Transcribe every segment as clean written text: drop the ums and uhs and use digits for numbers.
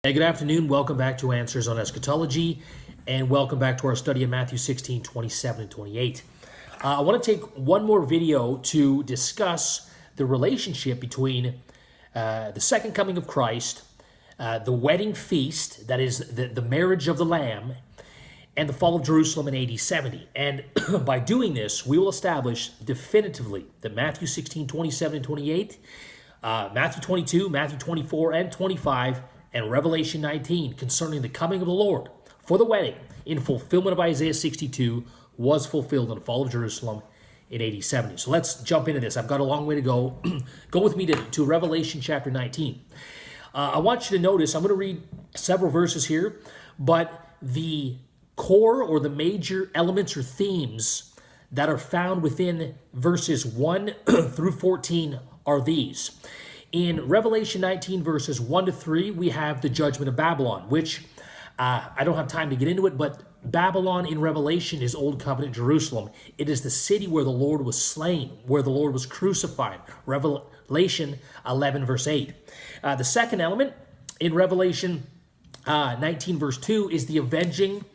Hey, good afternoon. Welcome back to Answers on Eschatology, and welcome back to our study of Matthew 16, 27, and 28. I want to take one more video to discuss the relationship between the second coming of Christ, the wedding feast, that is the marriage of the Lamb, and the fall of Jerusalem in AD 70. And by doing this, we will establish definitively that Matthew 16, 27, and 28, Matthew 22, Matthew 24, and 25, and Revelation 19 concerning the coming of the Lord for the wedding in fulfillment of Isaiah 62 was fulfilled in the fall of Jerusalem in AD 70. So let's jump into this. I've got a long way to go. Go with me to Revelation chapter 19. I want you to notice, I'm going to read several verses here, but the core or the major elements or themes that are found within verses 1 through 14 are these. In Revelation 19, verses 1 to 3, we have the judgment of Babylon, which I don't have time to get into it, but Babylon in Revelation is Old Covenant Jerusalem. It is the city where the Lord was slain, where the Lord was crucified. Revelation 11, verse 8. The second element in Revelation 19, verse 2 is the avenging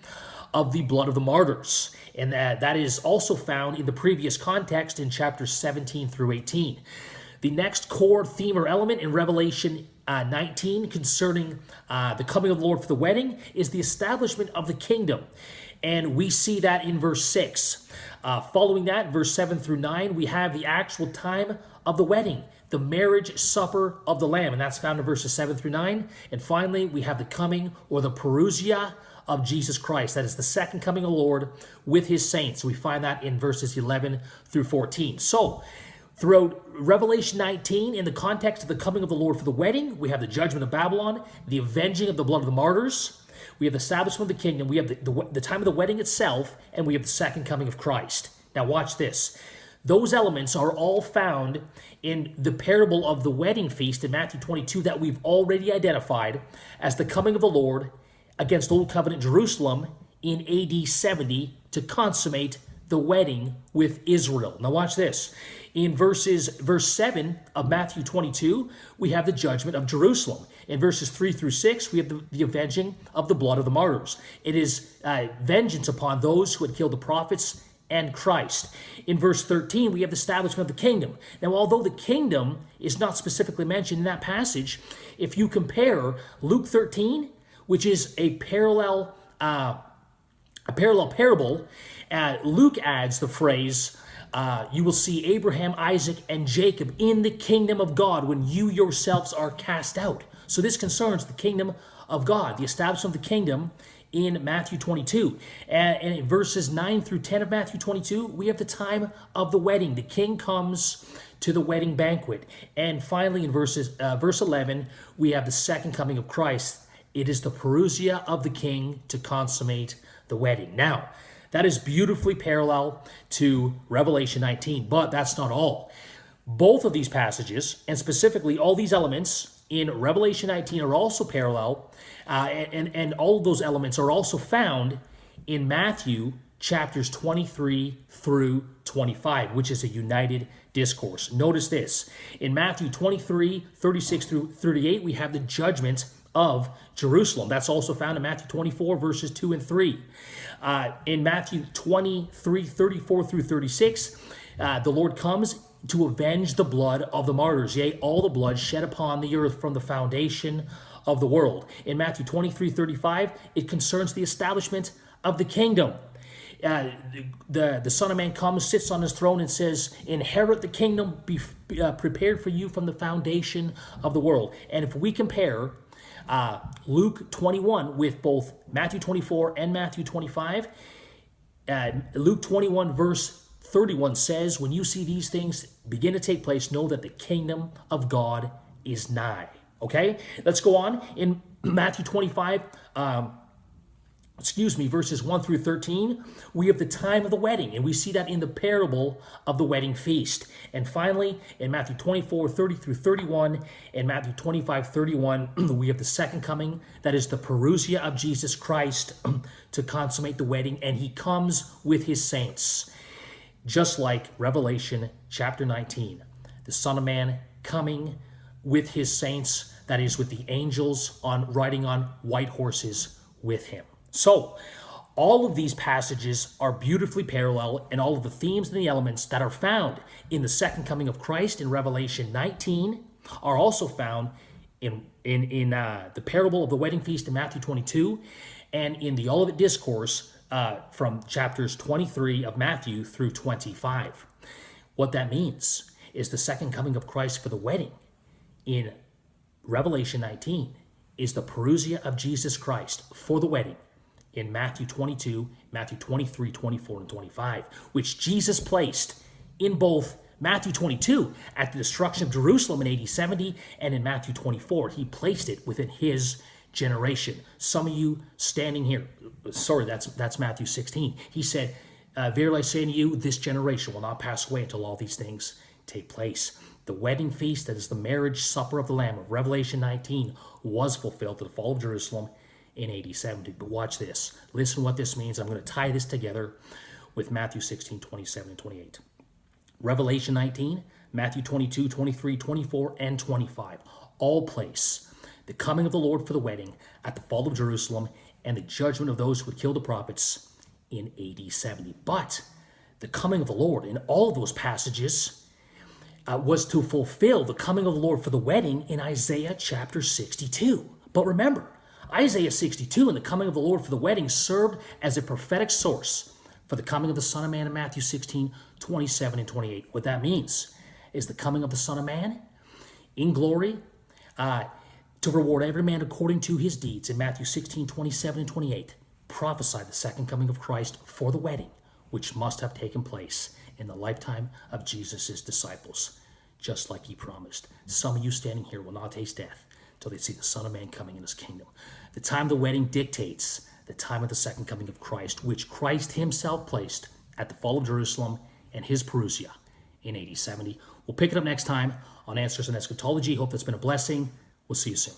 of the blood of the martyrs. And that is also found in the previous context in chapters 17 through 18. The next core theme or element in Revelation 19 concerning the coming of the Lord for the wedding is the establishment of the kingdom. And we see that in verse 6. Following that, verse 7 through 9, we have the actual time of the wedding, the marriage supper of the Lamb. And that's found in verses 7 through 9. And finally, we have the coming or the Parousia of Jesus Christ. That is the second coming of the Lord with his saints. We find that in verses 11 through 14. So, throughout Revelation 19, in the context of the coming of the Lord for the wedding, we have the judgment of Babylon, the avenging of the blood of the martyrs, we have the establishment of the kingdom, we have the time of the wedding itself, and we have the second coming of Christ. Now watch this. Those elements are all found in the parable of the wedding feast in Matthew 22 that we've already identified as the coming of the Lord against Old Covenant Jerusalem in AD 70 to consummate the wedding with Israel. Now watch this. In verse 7 of Matthew 22, we have the judgment of Jerusalem. In verses 3 through 6, we have the avenging of the blood of the martyrs. It is vengeance upon those who had killed the prophets and Christ. In verse 13, we have the establishment of the kingdom. Now, although the kingdom is not specifically mentioned in that passage, if you compare Luke 13, which is a parallel parable, Luke adds the phrase, you will see Abraham, Isaac, and Jacob in the kingdom of God when you yourselves are cast out. So this concerns the kingdom of God, the establishment of the kingdom in Matthew 22. And in verses 9 through 10 of Matthew 22, we have the time of the wedding. The king comes to the wedding banquet. And finally, in verse 11, we have the second coming of Christ. It is the Parousia of the king to consummate the wedding. Now, that is beautifully parallel to Revelation 19, but that's not all. Both of these passages, and specifically all these elements in Revelation 19 are also parallel, and all of those elements are also found in Matthew chapters 23 through 25, which is a united discourse. Notice this. In Matthew 23, 36 through 38, we have the judgment of Jerusalem. That's also found in Matthew 24, verses 2 and 3. In Matthew 23, 34 through 36, the Lord comes to avenge the blood of the martyrs, yea, all the blood shed upon the earth from the foundation of the world. In Matthew 23, 35, it concerns the establishment of the kingdom. The Son of Man comes, sits on his throne, and says, inherit the kingdom be prepared for you from the foundation of the world. And if we compare Luke 21 with both Matthew 24 and Matthew 25, Luke 21 verse 31 says, when you see these things begin to take place, know that the kingdom of God is nigh. Okay, let's go on. In Matthew 25, verses 1 through 13, we have the time of the wedding, and we see that in the parable of the wedding feast. And finally, in Matthew 24, 30 through 31, and Matthew 25, 31, we have the second coming, that is the Parousia of Jesus Christ to consummate the wedding, and he comes with his saints. Just like Revelation chapter 19, the Son of Man coming with his saints, that is with the angels riding on white horses with him. So all of these passages are beautifully parallel, and all of the themes and the elements that are found in the second coming of Christ in Revelation 19 are also found in the parable of the wedding feast in Matthew 22, and in the Olivet Discourse from chapters 23 of Matthew through 25. What that means is the second coming of Christ for the wedding in Revelation 19 is the Parousia of Jesus Christ for the wedding in Matthew 22, Matthew 23, 24, and 25, which Jesus placed in both Matthew 22 at the destruction of Jerusalem in AD 70, and in Matthew 24, he placed it within his generation. Some of you standing here, sorry, that's Matthew 16. He said, verily I say to you, this generation will not pass away until all these things take place. The wedding feast, that is the marriage supper of the Lamb of Revelation 19, was fulfilled at the fall of Jerusalem in AD 70. But watch this. Listen what this means. I'm going to tie this together with Matthew 16, 27, and 28. Revelation 19, Matthew 22, 23, 24, and 25 all place the coming of the Lord for the wedding at the fall of Jerusalem and the judgment of those who would kill the prophets in AD 70. But the coming of the Lord in all of those passages was to fulfill the coming of the Lord for the wedding in Isaiah chapter 62. But remember, Isaiah 62 and the coming of the Lord for the wedding served as a prophetic source for the coming of the Son of Man in Matthew 16, 27, and 28. What that means is the coming of the Son of Man in glory to reward every man according to his deeds in Matthew 16, 27, and 28 prophesied the second coming of Christ for the wedding, which must have taken place in the lifetime of Jesus' disciples, just like he promised. Some of you standing here will not taste death till they see the Son of Man coming in his kingdom. The time of the wedding dictates the time of the second coming of Christ, which Christ himself placed at the fall of Jerusalem and his Parousia in AD 70. We'll pick it up next time on Answers in Eschatology. Hope that's been a blessing. We'll see you soon.